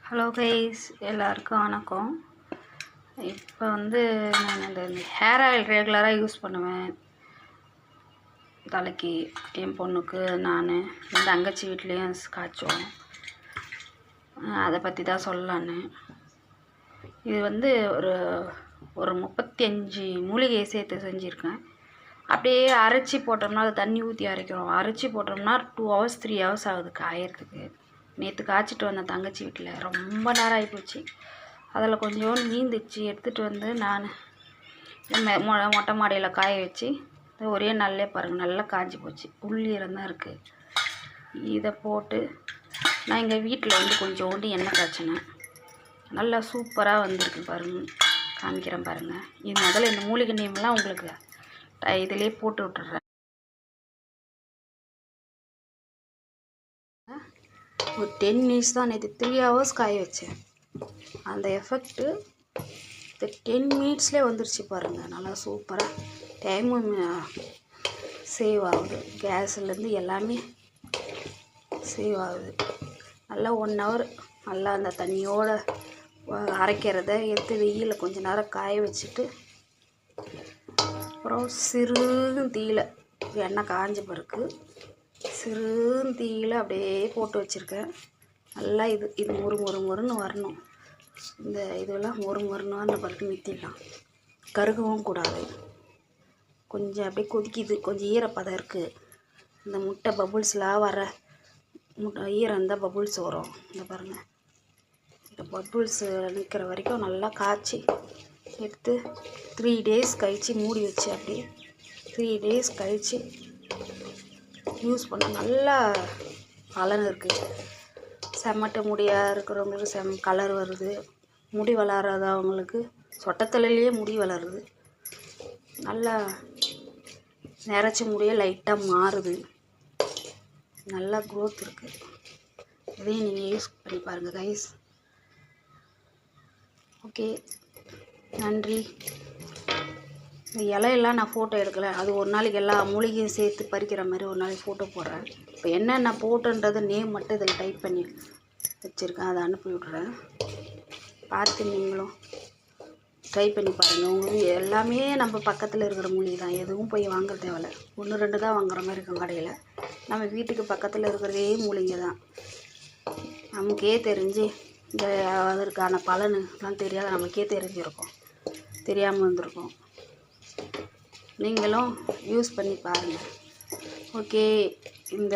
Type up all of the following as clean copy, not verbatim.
Hello guys, எல்லாருக்கும் வணக்கம். இப்போ நான் இந்த ஹேர் ஆயில் ரெகுலராக யூஸ் பண்ணுவேன் தலைக்கு. என் பொண்ணுக்கு நான் என் தங்கச்சி வீட்லேயும் காய்ச்சுவோம். அதை பற்றி தான் சொல்லலான்னு. இது ஒரு ஒரு 35 மூலிகையை சேர்த்து செஞ்சுருக்கேன். அப்படியே அரைச்சி போட்டோம்னா, அது தண்ணி ஊற்றி அரைக்கிறோம். அரைச்சி போட்டோம்னா 2 hours 3 hours ஆகுது காயறதுக்கு. நேற்று காய்ச்சிட்டு வந்தேன் தங்கச்சி வீட்டில், ரொம்ப நேரம் ஆகிப்போச்சு. அதில் கொஞ்சோண்டு மீந்துச்சு. எடுத்துகிட்டு நான் மொட்டை மாடியில் காய வச்சு ஒரே நாள்லே பாருங்கள் நல்லா காய்ஞ்சி போச்சு. உள்ளீரம் தான் இருக்குது. இதை போட்டு நான் எங்கள் வீட்டில் கொஞ்சோண்டு எண்ணெய் காய்ச்சினேன். நல்லா சூப்பராக வந்திருக்கு பாருங்கள், காமிக்கிறேன் பாருங்கள். இது முதல்ல இந்த மூலிகை நேம்லாம் உங்களுக்கு இதிலே போட்டு விட்டுறேன். ஒரு 10 minutes தான். நேற்று 3 hours காய வச்சேன். அந்த எஃபெக்ட்டு இந்த 10 minutesலேயே வந்துருச்சு பாருங்கள். நல்லா சூப்பராக டைமும் சேவ் ஆகுது. கேஸ்லேருந்து எல்லாமே சேவ் ஆகுது. நல்லா 1 hour நல்லா அந்த தண்ணியோடு அரைக்கிறத எடுத்து வெயிலில் கொஞ்சம் நேரம் காய வச்சுட்டு, அப்புறம் சிறு தீயில எண்ணெய் காஞ்ச பிறகு சிறு தீயில அப்படியே போட்டு வச்சுருக்கேன். நல்லா இது மொறுன்னு வரணும். இந்த இதெல்லாம் மொறுன்னு பிறகு நிறுத்திடலாம். கருகவும் கூடாது. கொஞ்சம் அப்படியே கொதிக்குது, கொஞ்சம் ஈரப்பதம் இருக்குது. இந்த முட்டை பபுள்ஸ்லாம் வர ஈரம் இருந்தால் பபுள்ஸ் வரும். இந்த பாருங்கள், இந்த பபுள்ஸ் நிற்கிற வரைக்கும் நல்லா காய்ச்சி எடுத்து 3 days கழித்து மூடி வச்சு, அப்படியே 3 days கழித்து யூஸ் பண்ண நல்லா பலன் இருக்குது. செம்மட்ட முடியாக இருக்கிறவங்களுக்கு கலர் வருது. முடி வளராதவங்களுக்கு சொட்டத்தலையிலேயே முடி வளருது. நல்லா நிறச்ச முடிய லைட்டாக மாறுது. நல்லா க்ரோத் இருக்குது. இதையும் நீங்கள் யூஸ் பண்ணி பாருங்கள் கைஸ். ஓகே, நன்றி. இந்த இலையெல்லாம் நான் ஃபோட்டோ எடுக்கலை. அது ஒரு நாளைக்கு எல்லா மூலிகையும் சேர்த்து பறிக்கிற மாதிரி ஒரு நாளைக்கு ஃபோட்டோ போடுறேன். இப்போ என்னென்ன போட்டுன்றது நேம் மட்டும் இதில் டைப் பண்ணி வச்சுருக்கேன். அதை அனுப்பி விட்றேன். பார்த்து நீங்களும் ட்ரை பண்ணி பாருங்கள். உங்களுக்கு எல்லாமே நம்ம பக்கத்தில் இருக்கிற மூலிகை தான். எதுவும் போய் வாங்க தேவையில்ல. 1 2 தான் வாங்குற மாதிரி இருக்கும் கடையில். நம்ம வீட்டுக்கு பக்கத்தில் இருக்கிறதே மூலிகை தான். நமக்கே தெரிஞ்சு இந்த அதற்கான பலனுலாம் தெரியாத நமக்கே தெரிஞ்சிருக்கும், தெரியாமல் வந்திருக்கும். நீங்களும் யூஸ் பண்ணி பாருங்கள். ஓகே, இந்த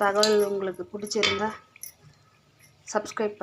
தகவல் உங்களுக்கு பிடிச்சிருந்தா சப்ஸ்கிரைப்